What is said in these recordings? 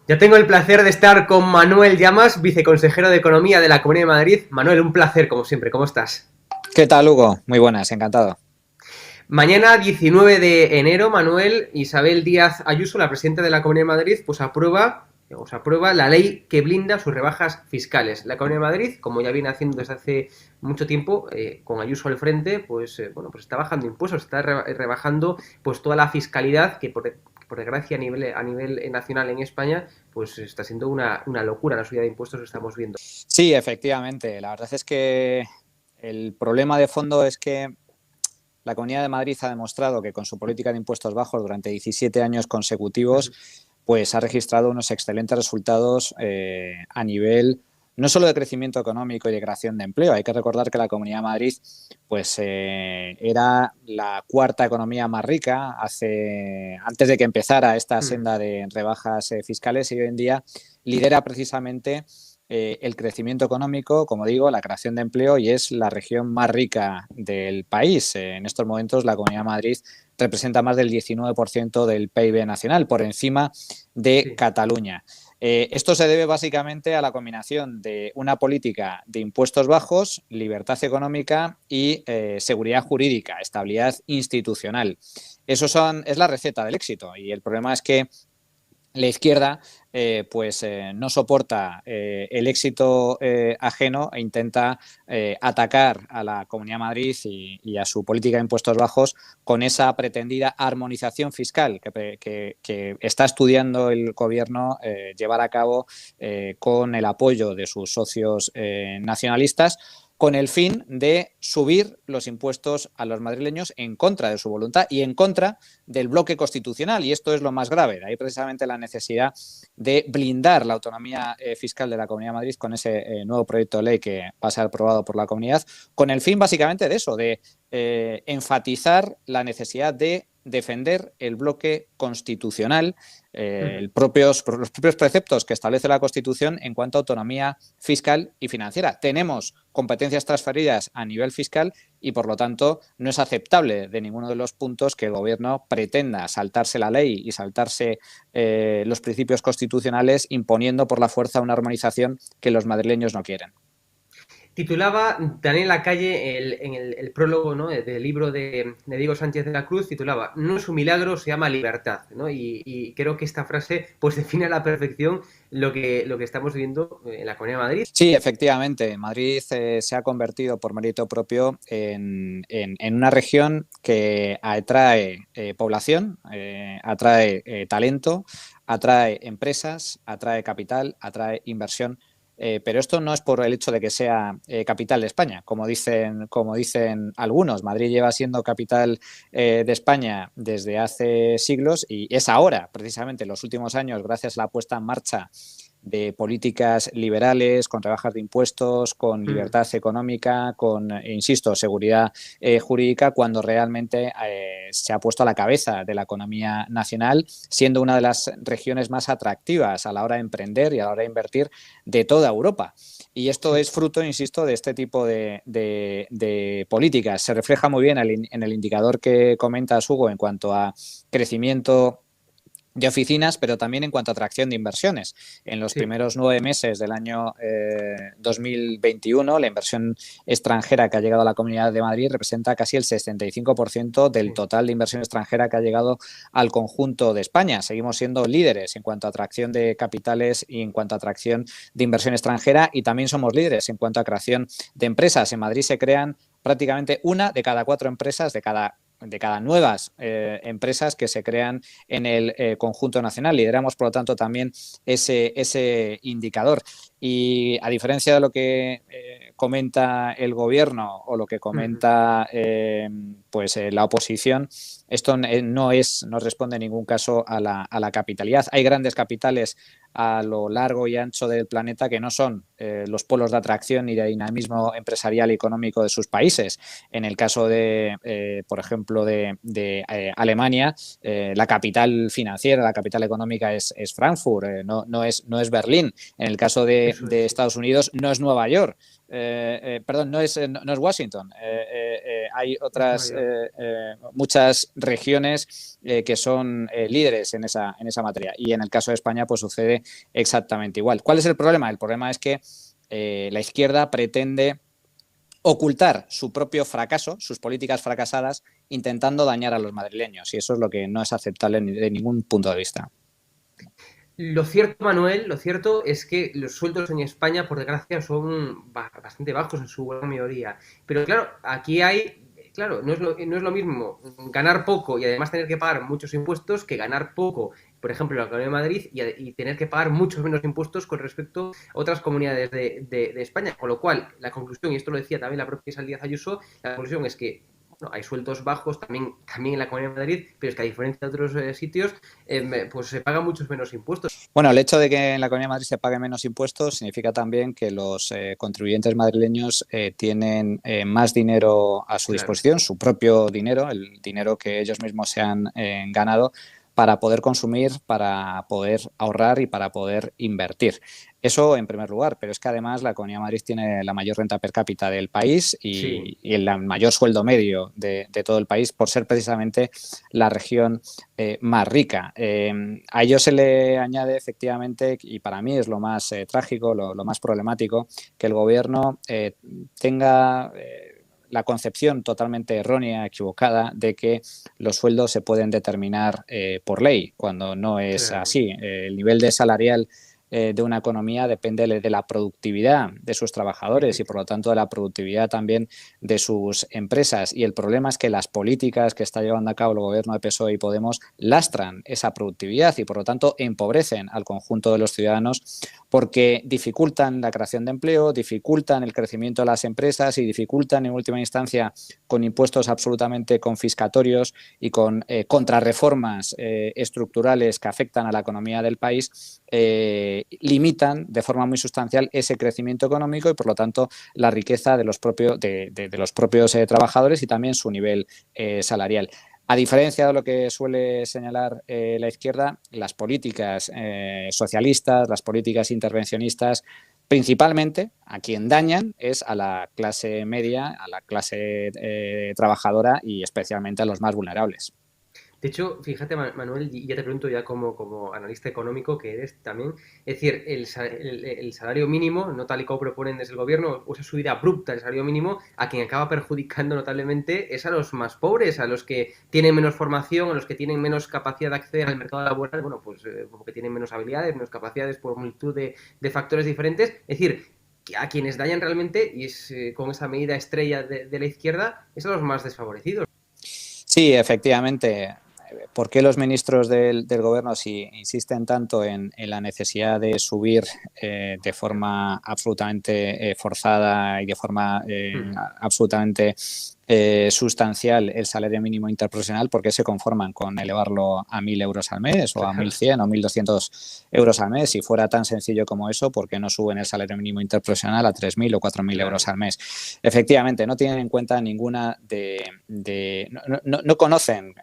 Ya tengo el placer de estar con Manuel Llamas, viceconsejero de Economía de la Comunidad de Madrid. Manuel, un placer, como siempre. ¿Cómo estás? ¿Qué tal, Hugo? Muy buenas, encantado. Mañana, 19 de enero, Manuel, Isabel Díaz Ayuso, la presidenta de la Comunidad de Madrid, pues aprueba la ley que blinda sus rebajas fiscales. La Comunidad de Madrid, como ya viene haciendo desde hace mucho tiempo, con Ayuso al frente, bueno, pues está bajando impuestos, está rebajando pues toda la fiscalidad que por desgracia a nivel nacional en España, pues está siendo una locura la subida de impuestos que estamos viendo. Sí, efectivamente. La verdad es que el problema de fondo es que la Comunidad de Madrid ha demostrado que con su política de impuestos bajos durante 17 años consecutivos, pues ha registrado unos excelentes resultados a nivel no solo de crecimiento económico y de creación de empleo. Hay que recordar que la Comunidad de Madrid pues, era la cuarta economía más rica antes de que empezara esta senda de rebajas fiscales, y hoy en día lidera precisamente el crecimiento económico, como digo, la creación de empleo, y es la región más rica del país. En estos momentos la Comunidad de Madrid representa más del 19% del PIB nacional, por encima de Sí. Cataluña. Esto se debe básicamente a la combinación de una política de impuestos bajos, libertad económica y seguridad jurídica, estabilidad institucional. Es la receta del éxito, y el problema es que la izquierda no soporta el éxito ajeno e intenta atacar a la Comunidad de Madrid y a su política de impuestos bajos con esa pretendida armonización fiscal que está estudiando el gobierno llevar a cabo con el apoyo de sus socios nacionalistas, con el fin de subir los impuestos a los madrileños en contra de su voluntad y en contra del bloque constitucional. Y esto es lo más grave. De ahí precisamente la necesidad de blindar la autonomía fiscal de la Comunidad de Madrid con ese nuevo proyecto de ley que va a ser aprobado por la comunidad, con el fin básicamente de eso, de enfatizar la necesidad de defender el bloque constitucional, los propios preceptos que establece la Constitución en cuanto a autonomía fiscal y financiera. Tenemos competencias transferidas a nivel fiscal y, por lo tanto, no es aceptable de ninguno de los puntos que el Gobierno pretenda saltarse la ley y saltarse los principios constitucionales, imponiendo por la fuerza una armonización que los madrileños no quieren. Titulaba Daniel Lacalle en el prólogo, ¿no?, del libro de Diego Sánchez de la Cruz, titulaba "No es un milagro, se llama libertad", ¿no? Y creo que esta frase pues define a la perfección lo que estamos viviendo en la Comunidad de Madrid. Sí, efectivamente. Madrid se ha convertido por mérito propio en una región que atrae población, atrae talento, atrae empresas, atrae capital, atrae inversión. Pero esto no es por el hecho de que sea capital de España, como dicen algunos. Madrid lleva siendo capital de España desde hace siglos, y es ahora, precisamente en los últimos años, gracias a la puesta en marcha de políticas liberales, con rebajas de impuestos, con libertad económica, con, insisto, seguridad jurídica, cuando realmente se ha puesto a la cabeza de la economía nacional, siendo una de las regiones más atractivas a la hora de emprender y a la hora de invertir de toda Europa. Y esto Sí. es fruto, insisto, de este tipo de políticas. Se refleja muy bien en el indicador que comentas, Hugo, en cuanto a crecimiento de oficinas, pero también en cuanto a atracción de inversiones. En los Sí. primeros 9 meses del año 2021, la inversión extranjera que ha llegado a la Comunidad de Madrid representa casi el 65% del Sí. total de inversión extranjera que ha llegado al conjunto de España. Seguimos siendo líderes en cuanto a atracción de capitales y en cuanto a atracción de inversión extranjera, y también somos líderes en cuanto a creación de empresas. En Madrid se crean prácticamente una de cada 4 empresas, de cada nuevas empresas que se crean en el conjunto nacional. Lideramos, por lo tanto, también ese indicador. Y a diferencia de lo que comenta el gobierno o lo que comenta la oposición, esto no responde en ningún caso a la capitalidad. Hay grandes capitales a lo largo y ancho del planeta que no son los polos de atracción y de dinamismo empresarial y económico de sus países. En el caso de, por ejemplo, de Alemania, la capital financiera, la capital económica es Frankfurt, no es Berlín. En el caso Eso es, de sí. Estados Unidos no es Nueva York. Perdón, no es Washington. hay otras muchas regiones que son líderes en esa materia. Y en el caso de España, pues sucede exactamente igual. ¿Cuál es el problema? El problema es que la izquierda pretende ocultar su propio fracaso, sus políticas fracasadas, intentando dañar a los madrileños. Y eso es lo que no es aceptable de ningún punto de vista. Lo cierto, Manuel, lo cierto es que los sueldos en España, por desgracia, son bastante bajos en su gran mayoría. Pero claro, aquí hay, claro, no es lo mismo ganar poco y además tener que pagar muchos impuestos que ganar poco, por ejemplo, en la Comunidad de Madrid y tener que pagar muchos menos impuestos con respecto a otras comunidades de España. Con lo cual, la conclusión, y esto lo decía también la propia Isabel Díaz Ayuso, la conclusión es que bueno, hay sueldos bajos también en la Comunidad de Madrid, pero es que a diferencia de otros sitios, pues se pagan muchos menos impuestos. Bueno, el hecho de que en la Comunidad de Madrid se pague menos impuestos significa también que los contribuyentes madrileños tienen más dinero a su disposición, su propio dinero, el dinero que ellos mismos se han ganado, para poder consumir, para poder ahorrar y para poder invertir. Eso en primer lugar, pero es que además la Comunidad de Madrid tiene la mayor renta per cápita del país y el mayor sueldo medio de todo el país por ser precisamente la región más rica. A ello se le añade efectivamente, y para mí es lo más trágico, lo más problemático, que el gobierno tenga la concepción totalmente errónea, equivocada, de que los sueldos se pueden determinar por ley, cuando no es así. El nivel de salarial de una economía depende de la productividad de sus trabajadores y por lo tanto de la productividad también de sus empresas. Y el problema es que las políticas que está llevando a cabo el gobierno de PSOE y Podemos lastran esa productividad y por lo tanto empobrecen al conjunto de los ciudadanos porque dificultan la creación de empleo, dificultan el crecimiento de las empresas y dificultan en última instancia con impuestos absolutamente confiscatorios y con contrarreformas estructurales que afectan a la economía del país, limitan de forma muy sustancial ese crecimiento económico y por lo tanto la riqueza de los propios trabajadores y también su nivel salarial. A diferencia de lo que suele señalar la izquierda, las políticas socialistas, las políticas intervencionistas, principalmente a quien dañan es a la clase media, a la clase trabajadora y especialmente a los más vulnerables. De hecho, fíjate, Manuel, y ya te pregunto ya como analista económico que eres también, es decir, el salario mínimo, no tal y como proponen desde el gobierno, o esa subida abrupta del salario mínimo, a quien acaba perjudicando notablemente es a los más pobres, a los que tienen menos formación, a los que tienen menos capacidad de acceder al mercado laboral, bueno, pues porque tienen menos habilidades, menos capacidades por multitud de factores diferentes. Es decir, a quienes dañan realmente, y es con esa medida estrella de la izquierda, es a los más desfavorecidos. Sí, efectivamente. ¿Por qué los ministros del gobierno si insisten tanto en la necesidad de subir de forma absolutamente forzada y de forma absolutamente sustancial el salario mínimo interprofesional? ¿Por qué se conforman con elevarlo a 1.000 euros al mes o a 1.100 o 1.200 euros al mes? Si fuera tan sencillo como eso, ¿por qué no suben el salario mínimo interprofesional a 3.000 o 4.000 euros al mes? Efectivamente, no tienen en cuenta ninguna no conocen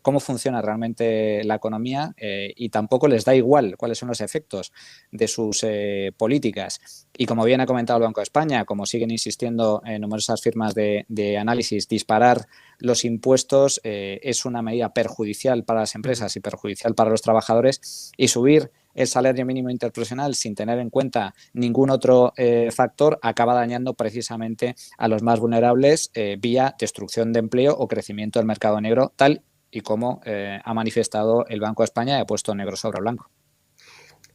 cómo funciona realmente la economía y tampoco les da igual cuáles son los efectos de sus políticas. Y como bien ha comentado el Banco de España, como siguen insistiendo en numerosas firmas de análisis, disparar los impuestos es una medida perjudicial para las empresas y perjudicial para los trabajadores, y subir el salario mínimo interprofesional sin tener en cuenta ningún otro factor acaba dañando precisamente a los más vulnerables vía destrucción de empleo o crecimiento del mercado negro, tal y como ha manifestado el Banco de España y ha puesto negro sobre blanco.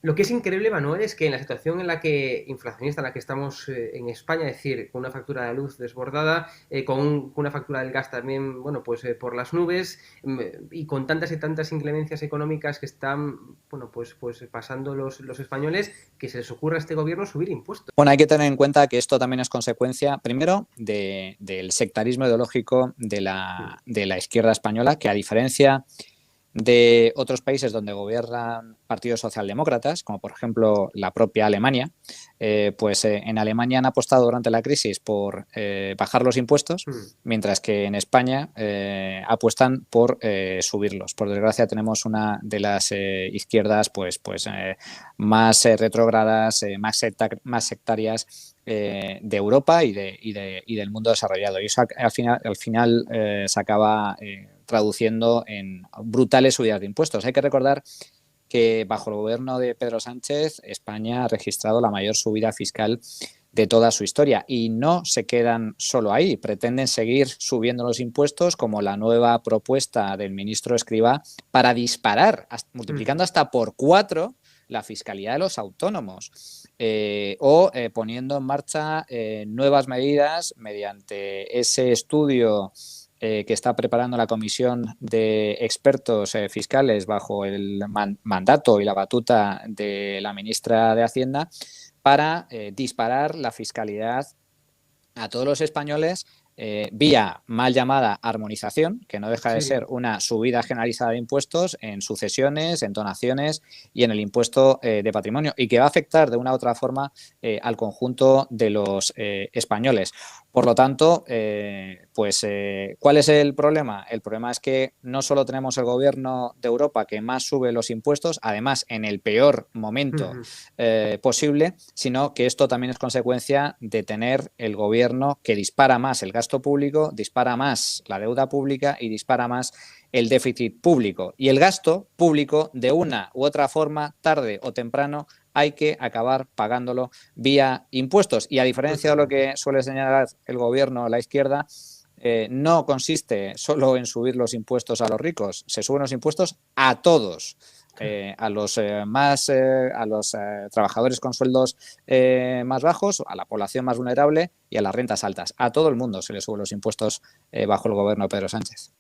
Lo que es increíble, Manuel, es que en la situación en la que inflacionista en la que estamos en España, es decir, con una factura de luz desbordada, con una factura del gas también, bueno, pues por las nubes, y con tantas y tantas inclemencias económicas que están, bueno, pues pasando los españoles, que se les ocurra a este gobierno subir impuestos. Bueno, hay que tener en cuenta que esto también es consecuencia, primero, del sectarismo ideológico de la izquierda española, que a diferencia de otros países donde gobiernan partidos socialdemócratas, como por ejemplo la propia Alemania, en Alemania han apostado durante la crisis por bajar los impuestos, mientras que en España apuestan por subirlos. Por desgracia tenemos una de las izquierdas más retrógradas, más sectarias de Europa y del mundo desarrollado. Y eso al final se acaba traduciendo en brutales subidas de impuestos. Hay que recordar que bajo el gobierno de Pedro Sánchez, España ha registrado la mayor subida fiscal de toda su historia. Y no se quedan solo ahí, pretenden seguir subiendo los impuestos, como la nueva propuesta del ministro Escrivá para disparar, multiplicando hasta por 4 la fiscalidad de los autónomos, poniendo en marcha nuevas medidas mediante ese estudio que está preparando la Comisión de Expertos Fiscales bajo el mandato y la batuta de la ministra de Hacienda, para disparar la fiscalidad a todos los españoles vía mal llamada armonización, que no deja de ser una subida generalizada de impuestos en sucesiones, en donaciones y en el impuesto de patrimonio, y que va a afectar de una u otra forma al conjunto de los españoles. Por lo tanto, ¿cuál es el problema? El problema es que no solo tenemos el gobierno de Europa que más sube los impuestos, además en el peor momento posible, sino que esto también es consecuencia de tener el gobierno que dispara más el gasto público, dispara más la deuda pública y dispara más el déficit público. Y el gasto público, de una u otra forma, tarde o temprano, hay que acabar pagándolo vía impuestos. Y a diferencia de lo que suele señalar el gobierno, la izquierda, no consiste solo en subir los impuestos a los ricos, se suben los impuestos a todos. A los trabajadores con sueldos más bajos, a la población más vulnerable y a las rentas altas. A todo el mundo se le suben los impuestos bajo el gobierno de Pedro Sánchez.